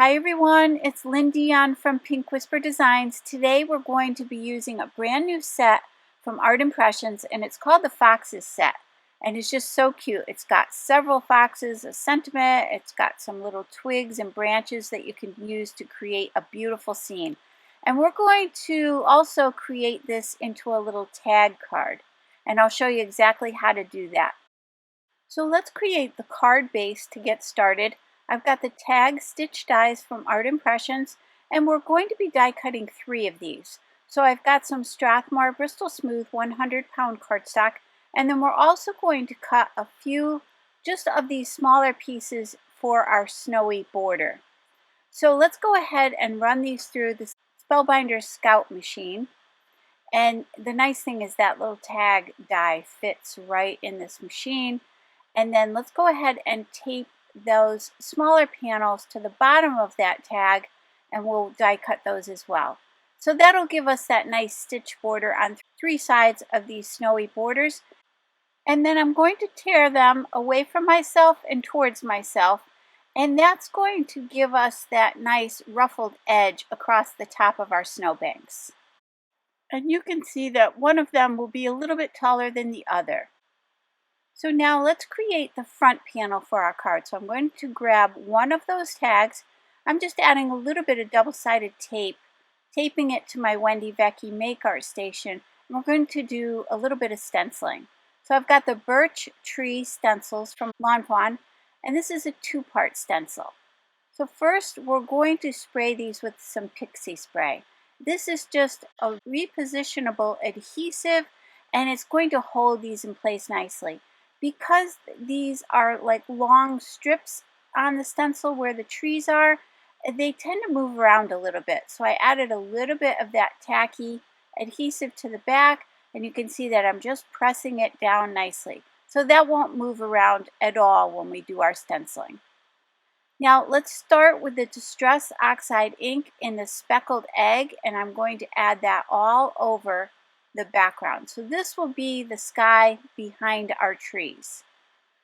Hi everyone, it's Lynn Dion from Pink Whisper Designs. Today we're going to be using a brand new set from Art Impressions, and it's called the Foxes set. And it's just so cute. It's got several foxes, a sentiment, it's got some little twigs and branches that you can use to create a beautiful scene. And we're going to also create this into a little tag card. And I'll show you exactly how to do that. So let's create the card base to get started. I've got the tag stitch dies from Art Impressions, and we're going to be die cutting 3 of these. So I've got some Strathmore Bristol Smooth 100-pound cardstock, and then we're also going to cut a few just of these smaller pieces for our snowy border. So let's go ahead and run these through the Spellbinder Scout machine. And the nice thing is that little tag die fits right in this machine. And then let's go ahead and tape those smaller panels to the bottom of that tag, and we'll die cut those as well. So that'll give us that nice stitch border on 3 sides of these snowy borders. And then I'm going to tear them away from myself and towards myself, and that's going to give us that nice ruffled edge across the top of our snowbanks. And you can see that one of them will be a little bit taller than the other. So now let's create the front panel for our card. So I'm going to grab one of those tags. I'm just adding a little bit of double-sided tape, taping it to my Wendy Vecchi Make Art station. And we're going to do a little bit of stenciling. So I've got the Birch tree stencils from Fawn, and this is a 2-part stencil. So first we're going to spray these with some pixie spray. This is just a repositionable adhesive, and it's going to hold these in place nicely. Because these are like long strips on the stencil where the trees are, they tend to move around a little bit. So I added a little bit of that tacky adhesive to the back, and you can see that I'm just pressing it down nicely. So that won't move around at all when we do our stenciling. Now let's start with the Distress Oxide ink in the Speckled egg, and I'm going to add that all over the background. So this will be the sky behind our trees.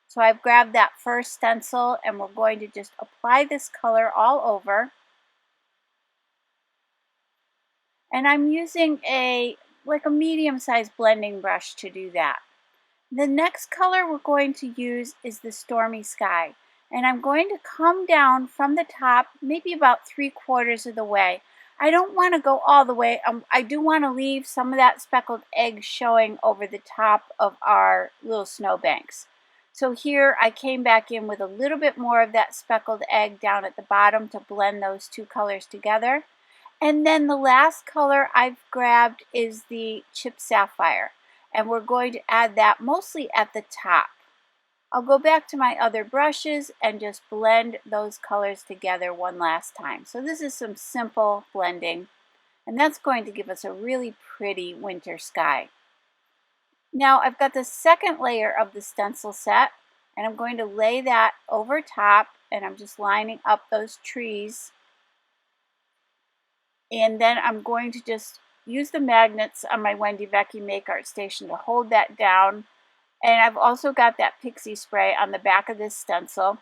So I've grabbed that first stencil, and we're going to just apply this color all over. And I'm using a medium-sized blending brush to do that. The next color we're going to use is the Stormy Sky. And I'm going to come down from the top, maybe about 3/4 of the way. I don't want to go all the way. I do want to leave some of that speckled egg showing over the top of our little snowbanks. So here I came back in with a little bit more of that speckled egg down at the bottom to blend those 2 colors together. And then the last color I've grabbed is the Chip Sapphire. And we're going to add that mostly at the top. I'll go back to my other brushes and just blend those colors together one last time. So this is some simple blending, and that's going to give us a really pretty winter sky. Now I've got the second layer of the stencil set, and I'm going to lay that over top, and I'm just lining up those trees. And then I'm going to just use the magnets on my Wendy Vecchi Make Art station to hold that down. And I've also got that pixie spray on the back of this stencil.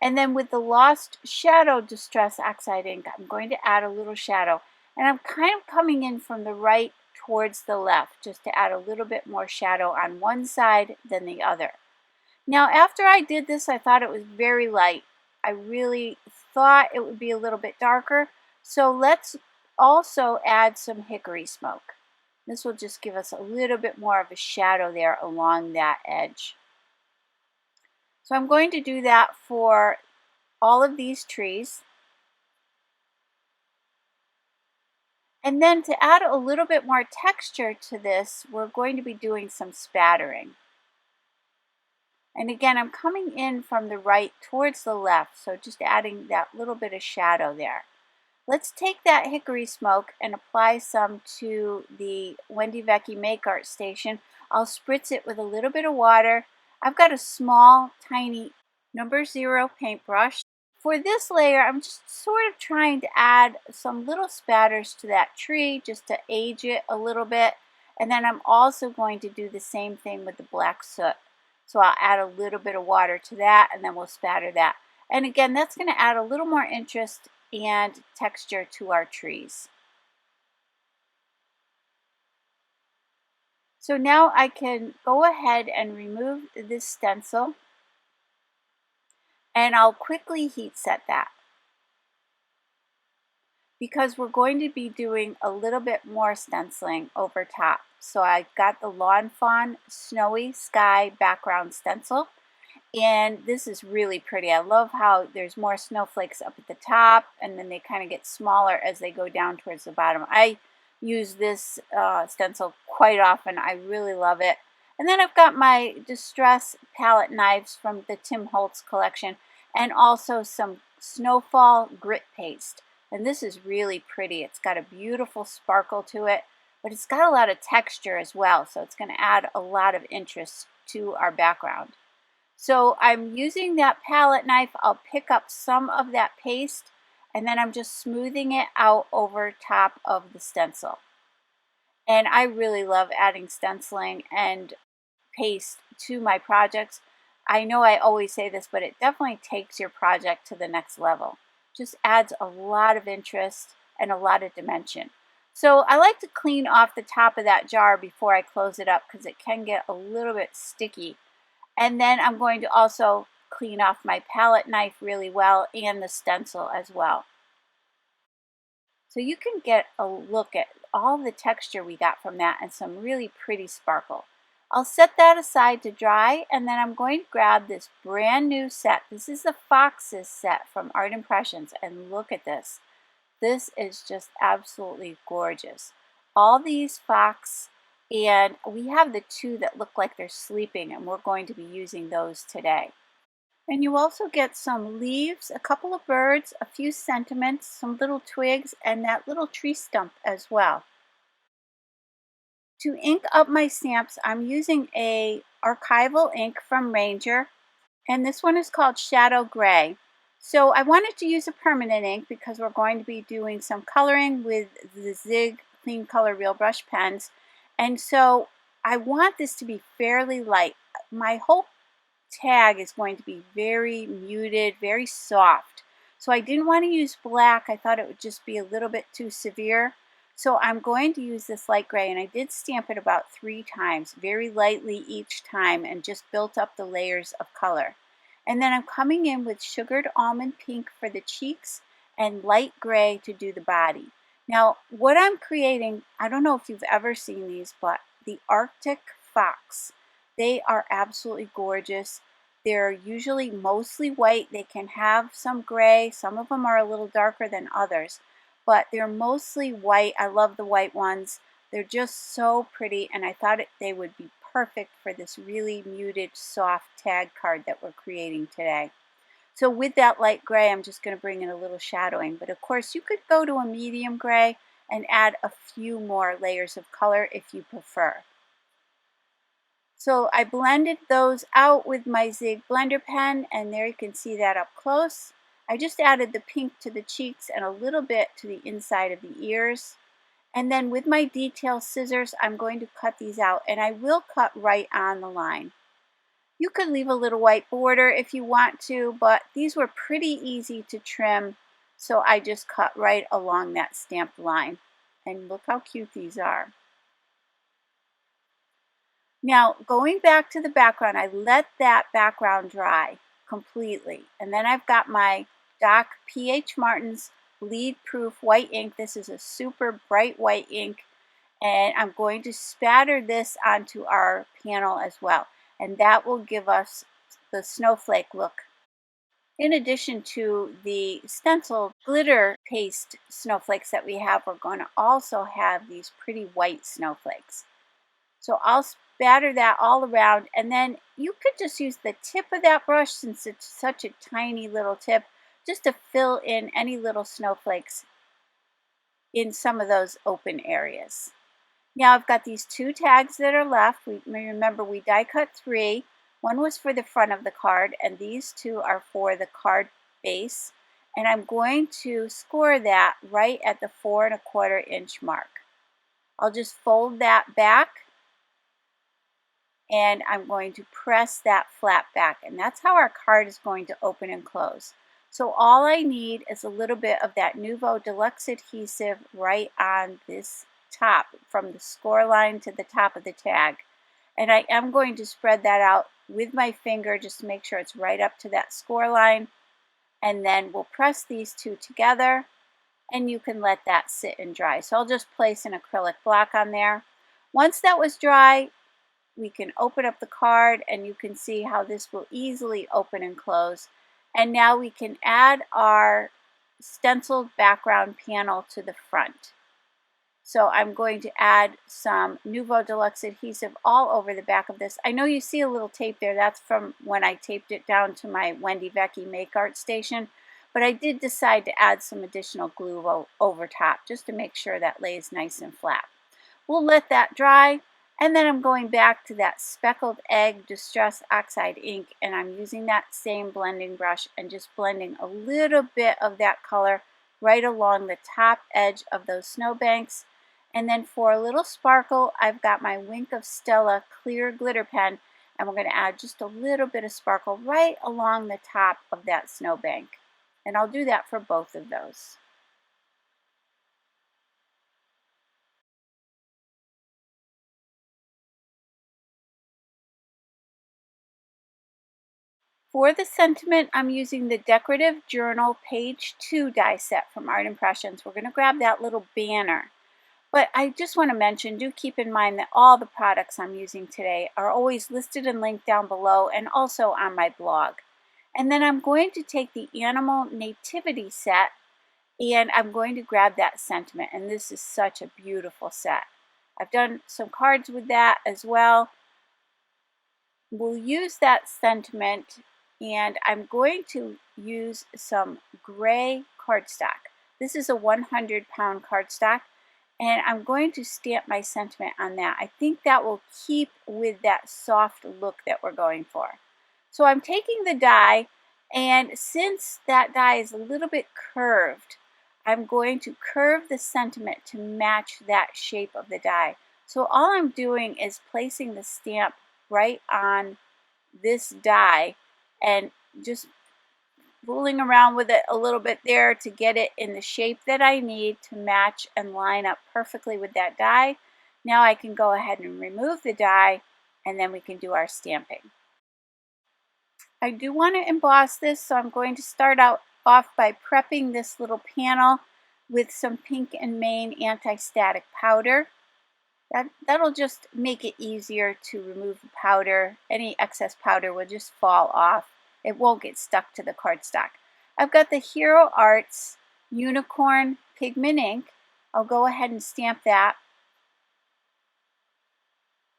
And then with the Lost Shadow Distress Oxide ink, I'm going to add a little shadow. And I'm kind of coming in from the right towards the left, just to add a little bit more shadow on one side than the other. Now after I did this, I thought it was very light. I really thought it would be a little bit darker. So let's also add some hickory smoke. This will just give us a little bit more of a shadow there along that edge. So I'm going to do that for all of these trees. And then to add a little bit more texture to this, we're going to be doing some spattering. And again, I'm coming in from the right towards the left, so just adding that little bit of shadow there. Let's take that hickory smoke and apply some to the Wendy Vecchi Make Art station. I'll spritz it with a little bit of water. I've got a small, tiny number 0 paintbrush. For this layer, I'm just sort of trying to add some little spatters to that tree just to age it a little bit. And then I'm also going to do the same thing with the black soot. So I'll add a little bit of water to that, and then we'll spatter that. And again, that's going to add a little more interest and texture to our trees. So now I can go ahead and remove this stencil, and I'll quickly heat set that because we're going to be doing a little bit more stenciling over top. So I've got the Lawn Fawn Snowy Sky background stencil, and this is really pretty. I love how there's more snowflakes up at the top, and then they kind of get smaller as they go down towards the bottom. I use this stencil quite often. I really love it. And then I've got my Distress palette knives from the Tim Holtz collection, and also some Snowfall grit paste. And this is really pretty. It's got a beautiful sparkle to it, but it's got a lot of texture as well, so it's going to add a lot of interest to our background. So I'm using that palette knife. I'll pick up some of that paste, and then I'm just smoothing it out over top of the stencil. And I really love adding stenciling and paste to my projects. I know I always say this, but it definitely takes your project to the next level. Just adds a lot of interest and a lot of dimension. So I like to clean off the top of that jar before I close it up because it can get a little bit sticky. And then I'm going to also clean off my palette knife really well and the stencil as well. So you can get a look at all the texture we got from that and some really pretty sparkle. I'll set that aside to dry, and then I'm going to grab this brand new set. This is the Foxes set from Art Impressions, and look at this. This is just absolutely gorgeous. All these fox, and we have the two that look like they're sleeping, and we're going to be using those today. And you also get some leaves, a couple of birds, a few sentiments, some little twigs, and that little tree stump as well. To ink up my stamps, I'm using a archival ink from Ranger, and this one is called Shadow Gray. So I wanted to use a permanent ink because we're going to be doing some coloring with the Zig Clean Color Real Brush pens, and so I want this to be fairly light. My whole tag is going to be very muted, very soft. So I didn't want to use black. I thought it would just be a little bit too severe. So I'm going to use this light gray, and I did stamp it about 3 times, very lightly each time, and just built up the layers of color. And then I'm coming in with sugared almond pink for the cheeks and light gray to do the body. Now, what I'm creating, I don't know if you've ever seen these, but the Arctic fox. They are absolutely gorgeous. They're usually mostly white. They can have some gray. Some of them are a little darker than others, but they're mostly white. I love the white ones. They're just so pretty, and I thought they would be perfect for this really muted, soft tag card that we're creating today. So with that light gray, I'm just going to bring in a little shadowing, but of course you could go to a medium gray and add a few more layers of color if you prefer. So I blended those out with my Zig blender pen, and there you can see that up close. I just added the pink to the cheeks and a little bit to the inside of the ears. And then with my detail scissors, I'm going to cut these out, and I will cut right on the line. You could leave a little white border if you want to, but these were pretty easy to trim, so I just cut right along that stamped line. And look how cute these are. Now, going back to the background, I let that background dry completely. And then I've got my Doc P.H. Martin's Bleed Proof white ink. This is a super bright white ink. And I'm going to spatter this onto our panel as well. And that will give us the snowflake look. In addition to the stencil glitter paste snowflakes that we have, we're going to also have these pretty white snowflakes. So I'll spatter that all around, and then you could just use the tip of that brush, since it's such a tiny little tip, just to fill in any little snowflakes in some of those open areas. Now I've got these 2 tags that are left. Remember, we die cut 3. One was for the front of the card, and these 2 are for the card base. And I'm going to score that right at the 4 1/4 inch mark. I'll just fold that back, and I'm going to press that flat back, and that's how our card is going to open and close. So all I need is a little bit of that Nouveau Deluxe adhesive right on this top, from the score line to the top of the tag. And I am going to spread that out with my finger just to make sure it's right up to that score line. And then we'll press these two together, and you can let that sit and dry. So I'll just place an acrylic block on there. Once that was dry, we can open up the card, and you can see how this will easily open and close. And now we can add our stenciled background panel to the front. So I'm going to add some Nouveau Deluxe adhesive all over the back of this. I know you see a little tape there. That's from when I taped it down to my Wendy Vecchi Make Art station. But I did decide to add some additional glue over top just to make sure that lays nice and flat. We'll let that dry, and then I'm going back to that Speckled Egg Distress Oxide ink, and I'm using that same blending brush and just blending a little bit of that color right along the top edge of those snowbanks. And then for a little sparkle, I've got my Wink of Stella clear glitter pen, and we're going to add just a little bit of sparkle right along the top of that snowbank. And I'll do that for both of those. For the sentiment, I'm using the Decorative Journal Page 2 die set from Art Impressions. We're going to grab that little banner. But I just want to mention, do keep in mind that all the products I'm using today are always listed and linked down below, and also on my blog. And then I'm going to take the Animal Nativity set, and I'm going to grab that sentiment. And this is such a beautiful set. I've done some cards with that as well. We'll use that sentiment, and I'm going to use some gray cardstock. This is a 100-pound cardstock, and I'm going to stamp my sentiment on that. I think that will keep with that soft look that we're going for. So I'm taking the die, and since that die is a little bit curved, I'm going to curve the sentiment to match that shape of the die. So all I'm doing is placing the stamp right on this die and just fooling around with it a little bit there to get it in the shape that I need to match and line up perfectly with that die. Now I can go ahead and remove the die, and then we can do our stamping. I do want to emboss this, so I'm going to start off by prepping this little panel with some Pink and Main anti-static powder. That'll just make it easier to remove the powder. Any excess powder will just fall off. It won't get stuck to the cardstock. I've got the Hero Arts Unicorn Pigment Ink. I'll go ahead and stamp that.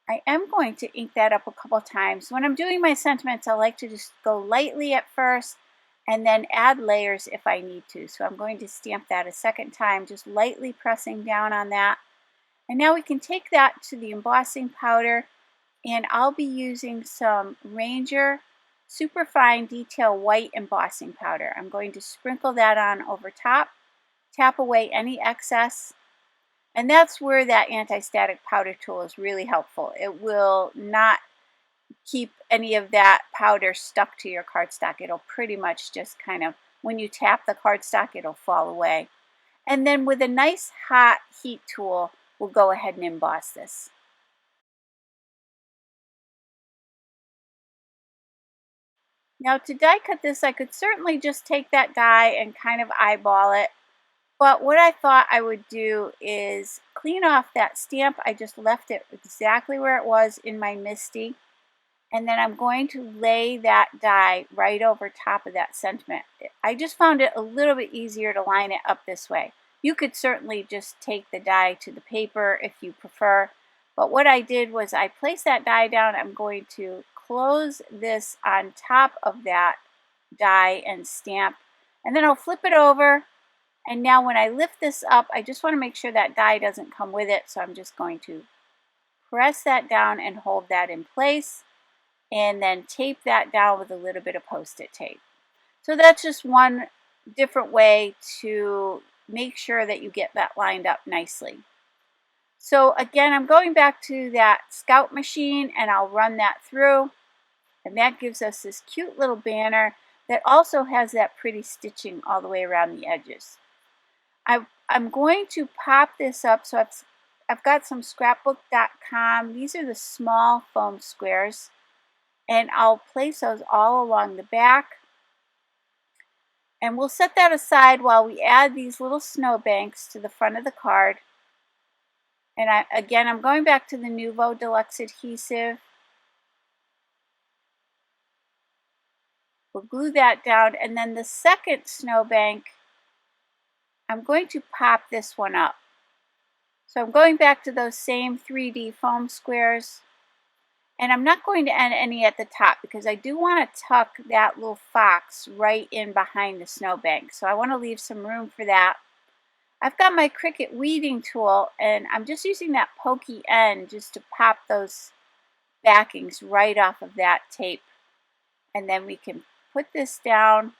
I am going to ink that up a couple times. When I'm doing my sentiments, I like to just go lightly at first and then add layers if I need to. So I'm going to stamp that a second time, just lightly pressing down on that. And now we can take that to the embossing powder, and I'll be using some Ranger Superfine Detail White embossing powder. I'm going to sprinkle that on over top, tap away any excess, and that's where that anti-static powder tool is really helpful. It will not keep any of that powder stuck to your cardstock. It'll pretty much just kind of, when you tap the cardstock, it'll fall away. And then with a nice hot heat tool, we'll go ahead and emboss this. Now to die cut this, I could certainly just take that die and kind of eyeball it. But what I thought I would do is clean off that stamp. I just left it exactly where it was in my MISTI. And then I'm going to lay that die right over top of that sentiment. I just found it a little bit easier to line it up this way. You could certainly just take the die to the paper if you prefer. But what I did was I placed that die down. I'm going to close this on top of that die and stamp. And then I'll flip it over. And now when I lift this up, I just want to make sure that die doesn't come with it. So I'm just going to press that down and hold that in place, and then tape that down with a little bit of Post-it tape. So that's just one different way to make sure that you get that lined up nicely. So again, I'm going back to that Scout machine, and I'll run that through, and that gives us this cute little banner. that also has that pretty stitching all the way around the edges. I'm going to pop this up, so I've got some scrapbook.com. These are the small foam squares, and I'll place those all along the back. And we'll set that aside while we add these little snowbanks to the front of the card. And again, I'm going back to the Nuvo Deluxe adhesive. We'll glue that down, and then the second snowbank, I'm going to pop this one up. So I'm going back to those same 3D foam squares, and I'm not going to add any at the top because I do want to tuck that little fox right in behind the snowbank. So I want to leave some room for that. I've got my Cricut weeding tool, and I'm just using that pokey end just to pop those backings right off of that tape. And then we can put this down.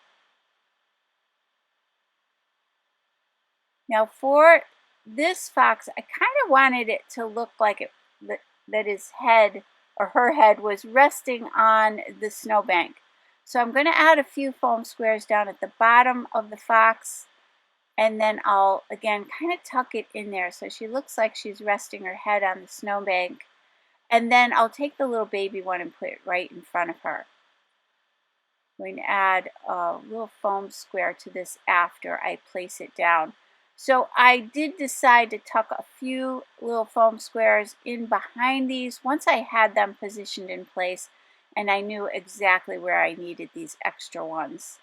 Now for this fox, I kind of wanted it to look like that his head or her head was resting on the snowbank. So I'm going to add a few foam squares down at the bottom of the fox, and then I'll again kind of tuck it in there so she looks like she's resting her head on the snowbank. And then I'll take the little baby one and put it right in front of her. I'm going to add a little foam square to this after I place it down. So I did decide to tuck a few little foam squares in behind these once I had them positioned in place and I knew exactly where I needed these extra ones.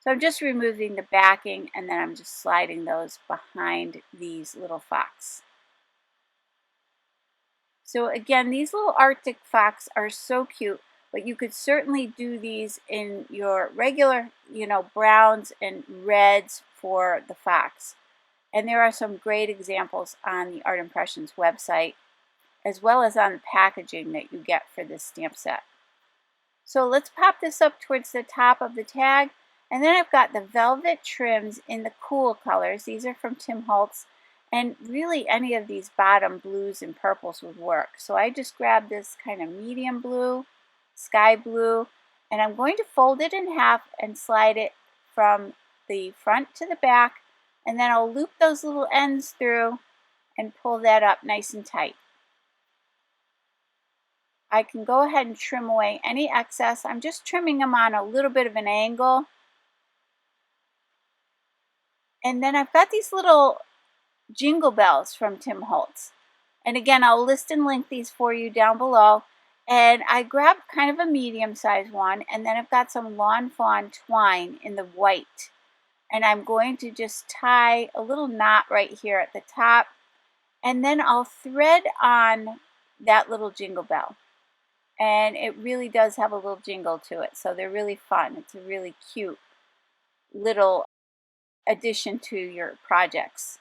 So I'm just removing the backing, and then I'm just sliding those behind these little fox. So again, these little Arctic fox are so cute, but you could certainly do these in your regular, browns and reds for the fox. And there are some great examples on the Art Impressions website, as well as on the packaging that you get for this stamp set. So let's pop this up towards the top of the tag. And then I've got the velvet trims in the cool colors. These are from Tim Holtz. And really any of these bottom blues and purples would work. So I just grabbed this kind of medium blue, sky blue, and I'm going to fold it in half and slide it from the front to the back. And then I'll loop those little ends through and pull that up nice and tight. I can go ahead and trim away any excess. I'm just trimming them on a little bit of an angle. And then I've got these little jingle bells from Tim Holtz. And again, I'll list and link these for you down below. And I grabbed kind of a medium-sized one, and then I've got some Lawn Fawn twine in the white. And I'm going to just tie a little knot right here at the top, and then I'll thread on that little jingle bell. And it really does have a little jingle to it, so they're really fun. It's a really cute little addition to your projects.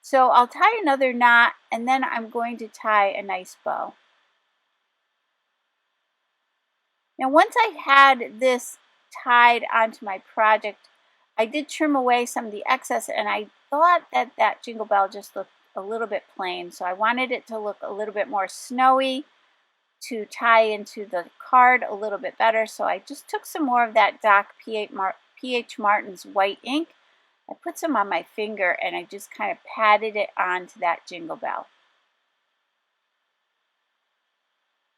So I'll tie another knot, and then I'm going to tie a nice bow. Now once I had this tied onto my project, I did trim away some of the excess, and I thought that that jingle bell just looked a little bit plain, so I wanted it to look a little bit more snowy to tie into the card a little bit better. So I just took some more of that Doc P.H. Martin's white ink. I put some on my finger, and I just kind of patted it onto that jingle bell.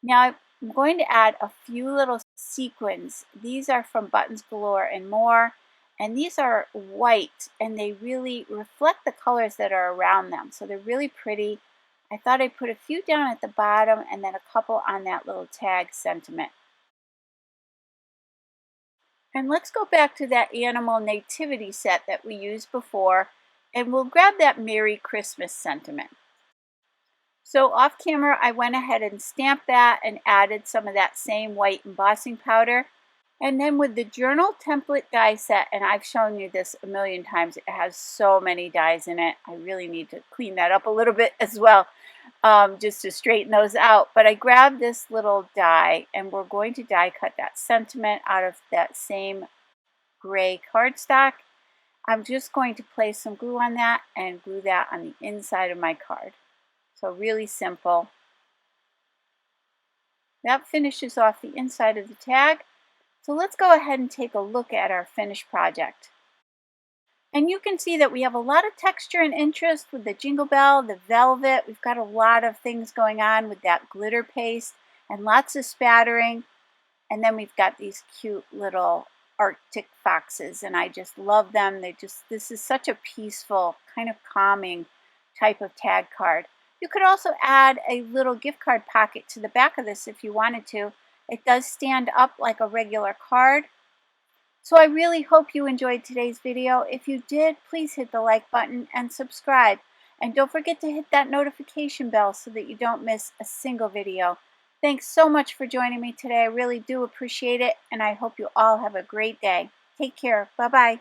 Now I'm going to add a few little sequins. These are from Buttons Galore and More. And these are white, and they really reflect the colors that are around them. So they're really pretty. I thought I'd put a few down at the bottom and then a couple on that little tag sentiment. And let's go back to that animal nativity set that we used before, and we'll grab that Merry Christmas sentiment. So off camera, I went ahead and stamped that and added some of that same white embossing powder. And then with the journal template die set, and I've shown you this a million times, it has so many dies in it. I really need to clean that up a little bit as well, just to straighten those out. But I grabbed this little die, and we're going to die cut that sentiment out of that same gray cardstock. I'm just going to place some glue on that and glue that on the inside of my card. So really simple. That finishes off the inside of the tag. So let's go ahead and take a look at our finished project. And you can see that we have a lot of texture and interest with the Jingle Bell, the velvet. We've got a lot of things going on with that glitter paste and lots of spattering. And then we've got these cute little Arctic foxes, and I just love them. This is such a peaceful, kind of calming type of tag card. You could also add a little gift card pocket to the back of this if you wanted to. It does stand up like a regular card. So I really hope you enjoyed today's video. If you did, please hit the like button and subscribe. And don't forget to hit that notification bell so that you don't miss a single video. Thanks so much for joining me today. I really do appreciate it, and I hope you all have a great day. Take care. Bye-bye.